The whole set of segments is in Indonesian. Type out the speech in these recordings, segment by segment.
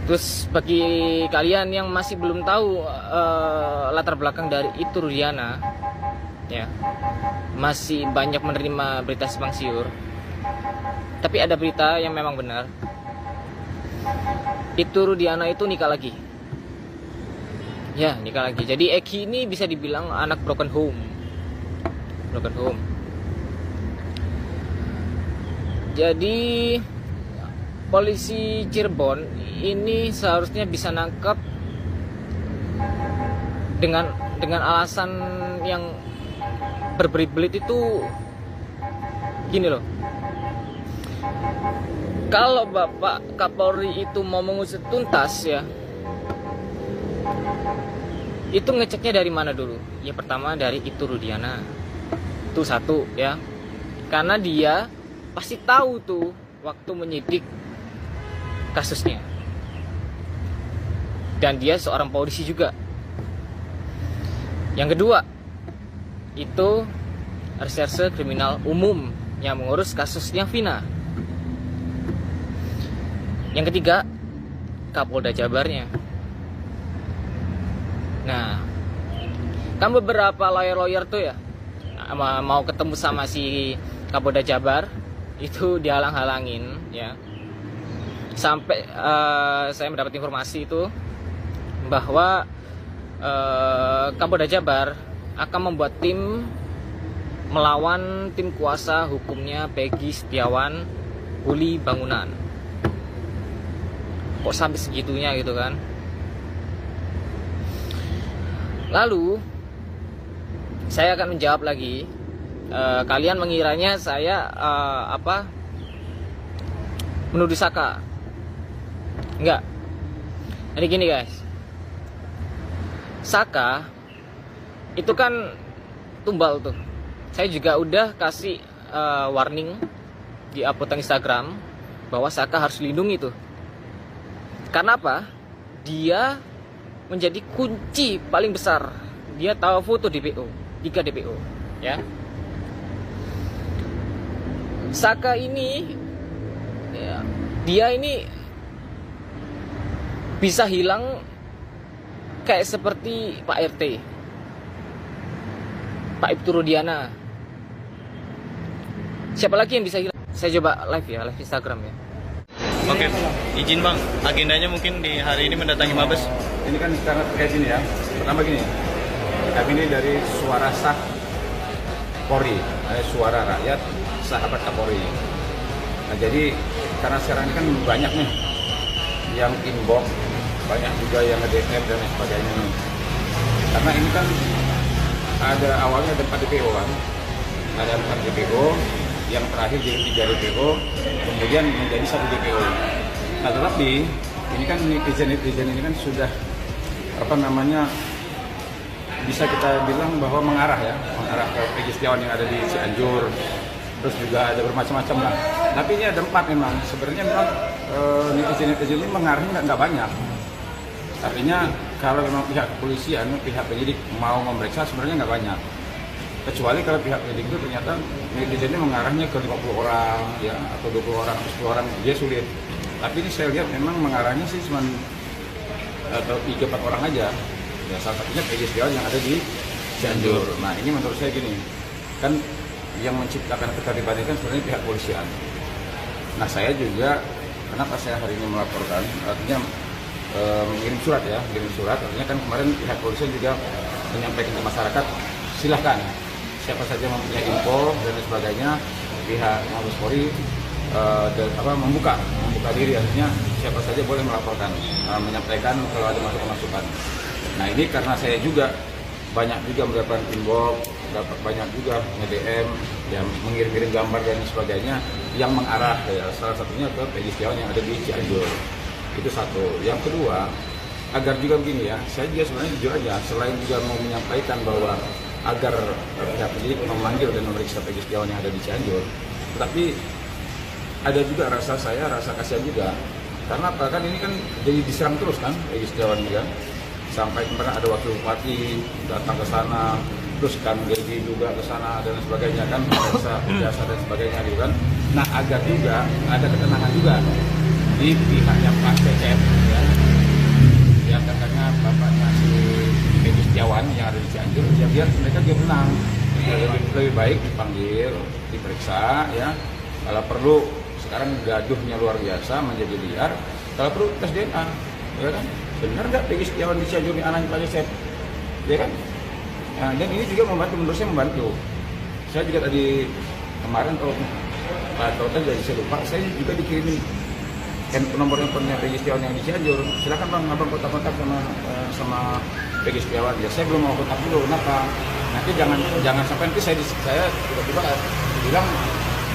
Terus bagi kalian yang masih belum tahu latar belakang dari Itu Rudiana, ya, masih banyak menerima berita simpang siur. Tapi ada berita yang memang benar. Itu Rudiana itu nikah lagi. Ya, nikah lagi. Jadi Eki ini bisa dibilang anak broken home. Broken home. Jadi polisi Cirebon ini seharusnya bisa nangkep dengan alasan yang berbelit-belit itu gini loh. Kalau Bapak Kapolri itu mau mengusut tuntas, ya, itu ngeceknya dari mana dulu? Ya pertama dari Itu Rudiana. Itu satu, ya. Karena dia pasti tahu tuh waktu menyidik kasusnya. Dan dia seorang polisi juga. Yang kedua, itu Reserse Kriminal Umum yang mengurus kasusnya Vina. Yang ketiga, Kapolda Jabarnya. Nah, kan beberapa lawyer-lawyer tuh ya mau ketemu sama si Kapolda Jabar, itu dihalang-halangin, ya. Sampai saya mendapat informasi itu bahwa Kapolda Jabar akan membuat tim melawan tim kuasa hukumnya Peggy Setiawan Uli Bangunan. Kok sampai segitunya gitu kan? Lalu saya akan menjawab lagi. Kalian mengiranya saya menuduh Saka? Enggak. Jadi gini guys, Saka itu kan tumbal tuh. Saya juga udah kasih warning di upload Instagram bahwa Saka harus dilindungi tuh. Karena apa? Dia menjadi kunci paling besar. Dia tahu foto DPO, 3 DPO, ya. Saka ini, ya, dia ini bisa hilang kayak seperti Pak RT, Pak Itu Rudiana. Siapa lagi yang bisa hilang? Saya coba live ya, live Instagram ya. Oke, izin Bang, agendanya mungkin di hari ini mendatangi Mabes. Ini kan karena terkait ini ya. Pertama gini, kami ini dari Suara Sah Polri, suara rakyat, sahabat Kapolri. Nah, jadi karena sekarang ini kan banyak nih yang inbox, banyak juga yang nge-DM dan lain sebagainya nih. Karena ini kan ada awalnya ada 4 DPO kan, ada 4 DPO, yang terakhir jadi 3 DPO, kemudian menjadi 1 DPO. Nah tetapi ini kan netizen ini kan sudah bisa kita bilang bahwa mengarah ke Peggy Setiawan yang ada di Cianjur, terus juga ada bermacam-macam lah. Tapi ini ada 4 memang. Sebenarnya memang netizen ini mengarahnya nggak banyak. Artinya kalau memang pihak kepolisian, pihak penyidik mau memeriksa sebenarnya nggak banyak. Kecuali kalau pihak penyidik itu ternyata netizennya mengarahnya ke 50 orang, ya, atau 20 orang, atau 10 orang, dia sulit. Tapi ini saya lihat memang mengarahnya sih cuma 3-4 orang aja. Ya, salah satunya Peggy Setiawan yang ada di Cianjur. Nah ini menurut saya gini, kan yang menciptakan keterlibatan kan sebenarnya pihak kepolisian. Nah saya juga, kenapa saya hari ini melaporkan, artinya mengirim surat ya, artinya kan kemarin pihak kepolisian juga menyampaikan ke masyarakat, silahkan siapa saja mempunyai info dan sebagainya, pihak Mabes Polri membuka diri, artinya siapa saja boleh melaporkan, menyampaikan kalau ada masukan-masukan. Nah ini karena saya juga banyak juga mendapat inbox, banyak juga nge-DM, yang mengirim-kirim gambar dan sebagainya yang mengarah, ya, salah satunya ke Peggy Setiawan yang ada di Cianjur. Itu satu. Yang kedua, agar juga begini ya, saya juga sebenarnya jujur aja, selain juga mau menyampaikan bahwa agar pihak penyidik memanggil dan memeriksa Peggy Setiawan yang ada di Cianjur, tetapi ada juga rasa kasihan juga. Karena apa? Kan ini kan jadi diserang terus kan Peggy Setiawan ini kan. Sampai kemarin ada wakil bupati datang ke sana, terus kan Dedi juga ke sana dan sebagainya kan, jasa dan sebagainya gitu kan. Nah agar juga ada ketenangan juga di pihaknya Pak Cecep, ya. baik dipanggil, diperiksa ya. Kalau perlu, sekarang gaduhnya luar biasa menjadi liar. Kalau perlu tes DNA, ya kan? Benar nggak Peggy Setiawan di Cianjur anaknya Pak Yosep, ya kan? Nah, dan ini juga membantu, menurut saya membantu. Saya juga tadi kemarin kalau Pak Toto jadi saya lupa, saya juga dikirimin nomor handphonenya Peggy Setiawan yang di Cianjur. Silakan bang, abang kontak-kontak sama Peggy Setiawan. Ya saya belum mau kontak dulu, kenapa? Nanti jangan sampai nanti saya tiba-tiba bilang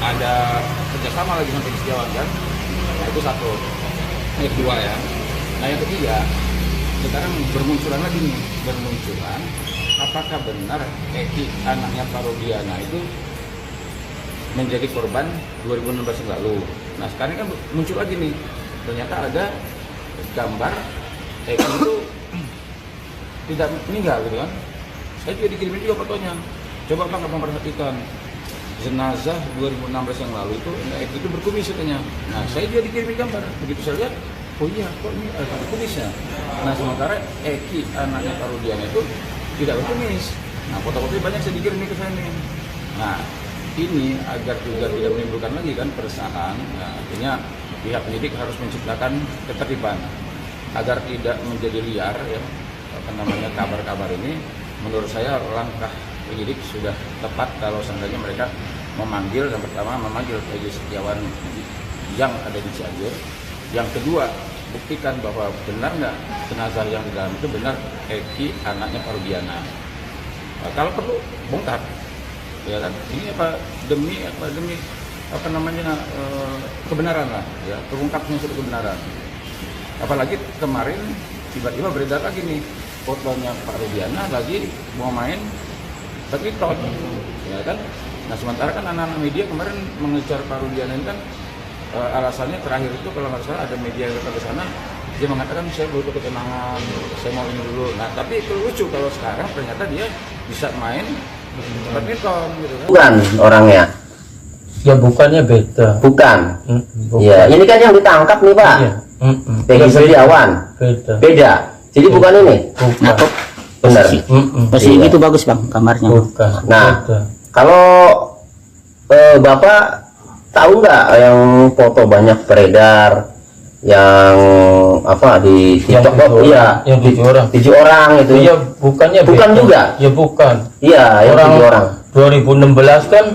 ada kerjasama lagi sama Peggy Setiawan kan. Nah itu satu. Yang kedua ya. Nah yang ketiga, sekarang bermunculan lagi nih, apakah benar Eki anaknya Parodiana itu menjadi korban 2016 yang lalu. Nah sekarang kan muncul lagi nih, ternyata ada gambar Eki itu tidak meninggal gitu kan. Saya juga dikirimin juga fotonya. Coba bang abang perhatikan, jenazah 2016 yang lalu itu Eki itu berkumis katanya. Nah saya juga dikirimin gambar, begitu saya lihat, oh iya kok ini ada berkumisnya. Nah sementara Eki anaknya Parodiana itu tidak berkumis. Nah foto-fotonya banyak saya dikirimin ke saya nih. Nah ini agar juga tidak menimbulkan lagi kan peresaan. Nah, artinya pihak penyidik harus menciptakan ketertiban agar tidak menjadi liar ya kabar-kabar ini. Menurut saya langkah penyidik sudah tepat kalau seandainya mereka memanggil, yang pertama memanggil Peggy Setiawan yang ada di Cianjur. Yang kedua, buktikan bahwa benar nggak jenazah yang di dalam itu benar Eki anaknya Parodiana. Nah, kalau perlu bongkar. Ya kan, ini demi kebenaran lah ya, terungkapnya suatu kebenaran. Apalagi kemarin tiba-tiba beredar lagi nih fotonya Pak Rudiana lagi mau main badminton ya kan. Nah sementara kan anak-anak media kemarin mengejar Pak Rudiana ini kan alasannya terakhir itu kalau nggak salah ada media yang datang ke sana, dia mengatakan saya butuh ketenangan, saya mau ini dulu. Nah tapi itu lucu kalau sekarang ternyata dia bisa main badminton gitu kan. Bukan orangnya. Ya bukannya beda. Bukan. Bukan. Ya, ini kan yang ditangkap nih, Pak. Iya. Peggy Setiawan. Beda. Jadi bukan ini. Bukan. Benar. Posisi Iya. itu bagus bang kamarnya. Bukan. Nah, Beda. kalau Bapak tahu nggak yang foto banyak beredar yang apa di TikTok? Iya. Yang 7 orang. 7 orang itu. Iya, bukannya Bukan beda. juga? Ya bukan. Iya, yang 7 orang. 2016 kan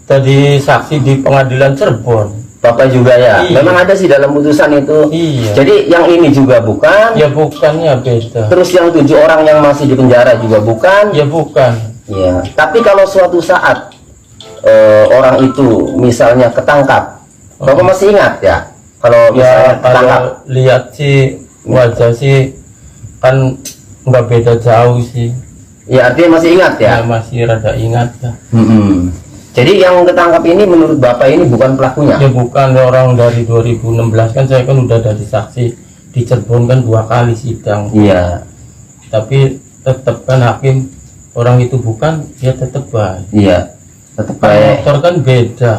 tadi saksi di pengadilan Cirebon. Bapak juga ya. Iya. Memang ada sih dalam putusan itu. Iya. Jadi yang ini juga bukan. Ya bukannya beda. Terus yang 7 orang yang masih di penjara juga bukan. Ya bukan. Ya. Tapi kalau suatu saat orang itu misalnya ketangkap, Bapak masih ingat ya? Kalau misalnya Ya ketangkap. kalau lihat sih wajah sih kan nggak beda jauh sih. Ya artinya masih ingat ya? Ya masih rada ingat ya. Jadi yang ketangkap ini menurut Bapak ini bukan pelakunya? Ya bukan orang dari 2016 kan saya kan udah dari saksi di Cirebon kan 2 kali sidang. Iya. Tapi tetap kan hakim orang itu bukan, ya tetap baik. Iya. Tetap Kan baik. motor kan beda.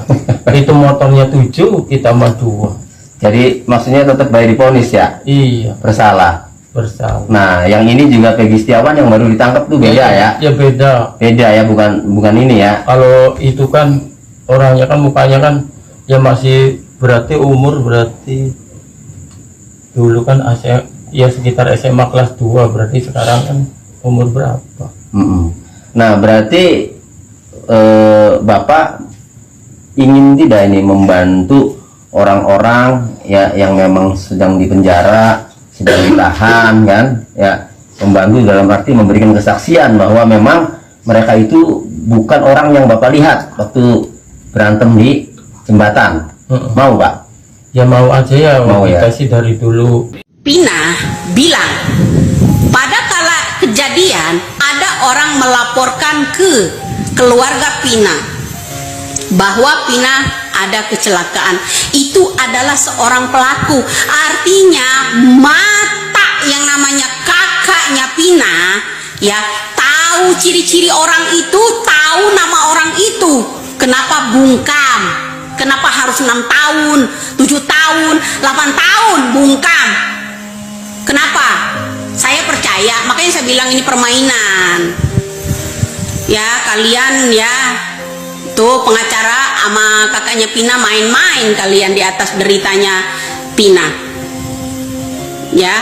Itu motornya 7 kita mah 2. Jadi maksudnya tetap baik divonis ya? Iya, Bersalah. bersalah. Nah, yang ini juga Peggy Setiawan yang baru ditangkap tuh beda ya? Ya beda. Beda ya, bukan ini ya? Kalau itu kan orangnya kan mukanya kan ya masih berarti umur berarti dulu kan ya sekitar SMA kelas 2 berarti sekarang kan umur berapa? Nah, berarti Bapak ingin tidak ini membantu orang-orang ya yang memang sedang dipenjara, sedang ditahan kan ya, membantu dalam arti memberikan kesaksian bahwa memang mereka itu bukan orang yang Bapak lihat waktu berantem di jembatan. Mau Pak? Ya mau aja ya, Mau kita ya? sih dari dulu. Pina bilang pada kala kejadian ada orang melaporkan ke keluarga Pina bahwa Pina ada kecelakaan. Itu adalah seorang pelaku. Artinya mata yang namanya kakaknya Pina ya tahu ciri-ciri orang itu, tahu nama orang itu. Kenapa bungkam? Kenapa harus 6 tahun, 7 tahun, 8 tahun bungkam? Kenapa? Saya percaya, makanya saya bilang ini permainan. Ya, kalian ya Tuh pengacara sama kakaknya Pina main-main kalian di atas deritanya Pina. Ya,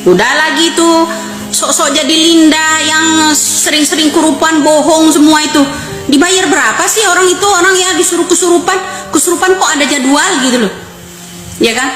udah lagi tuh sok-sok jadi Linda yang sering-sering kesurupan, bohong semua itu. Dibayar berapa sih orang itu, orang ya disuruh kesurupan kok ada jadwal gitu loh. Ya kan?